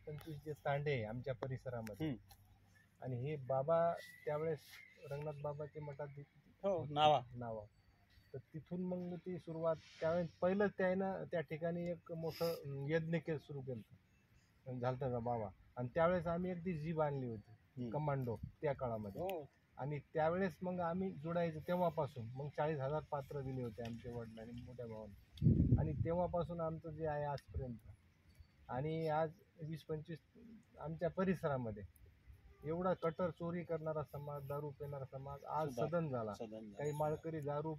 20-25 जे तांडे आहे आमच्या परिसरामध्ये, आणि हे बाबा त्यावेळेस रंगनाथ बाबाचे मठात नावा, तर तिथून मग ती सुरुवात. त्यावेळेस पहिलं त्यानं त्या ठिकाणी एक मोठं यज्ञ सुरू केलं झालं का बाबा, आणि त्यावेळेस आम्ही अगदी जीभ आणली होती कमांडो त्या काळामध्ये. आणि त्यावेळेस मग आम्ही जोडायचं तेव्हापासून मग 40,000 पात्र दिले होते आमच्या वडिलांनी मोठ्या भावाने, आणि तेव्हापासून आमचं जे आहे आजपर्यंत. आणि आज 20-25 आमच्या परिसरामध्ये एवढा कटर चोरी करणारा समाज, दारू पिणारा समाज आज सदन झाला. काही माळकरी दारू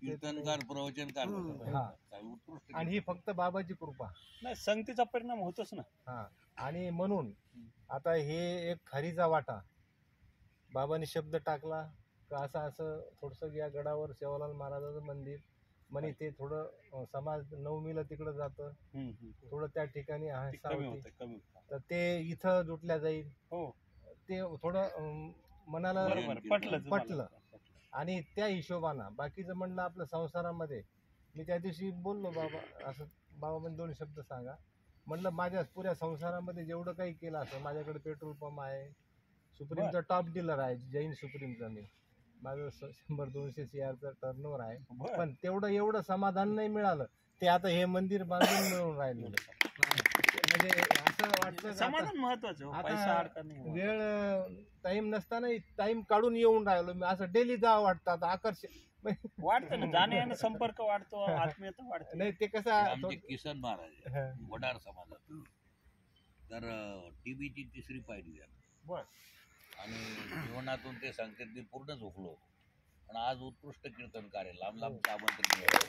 हा, आणि ही फक्त बाबाची कृपा नाही, संगतीचा परिणाम होतोच ना. हा, आणि म्हणून आता हे एक खारीचा वाटा बाबांनी शब्द टाकला का असं थोडंसं या गडावर सेवालाल महाराजाचं मंदिर म्हणे, ते थोडं समाज नवमीला तिकडं जातं, थोडं त्या ठिकाणी तर ते इथं जुटल्या जाईल. ते थोडं मनाला पटलं, आणि त्या हिशोबानं बाकीचं म्हणलं आपलं संसारामध्ये. मी त्या दिवशी बोललो बाबा असं, बाबा म्हणजे 2 शब्द सांगा म्हणलं. माझ्या पुऱ्या संसारामध्ये जेवढं काही केलं असं, माझ्याकडे पेट्रोल पंप आहे, सुप्रीमचा टॉप डीलर आहे, जैन सुप्रीमचा. मी माझं 100-200 CRचं टर्नओव्हर आहे, पण तेवढं एवढं समाधान नाही मिळालं. ते आता हे मंदिर बांधून मिळून राहिलेलं, म्हणजे असं वाटतं समाधान महत्वाचं. आता वेळ टाइम नसताना टाइम काढून येऊन राहिलो मी, असं डेली जावं वाटतं. आता आकर्षण वाटतं ना, जाण्याने संपर्क वाढतो, आत्मीयता वाढते. नाही ते कसं किसन महाराज वडार समाजात, तर टीबीची 3री पायरी आहे, आणि जीवनातून ते सांगतात मी पूर्ण झोपलो होतो, पण आज उत्कृष्ट कीर्तन कार्य लांब लांबचं आमंत्रण मिळालं.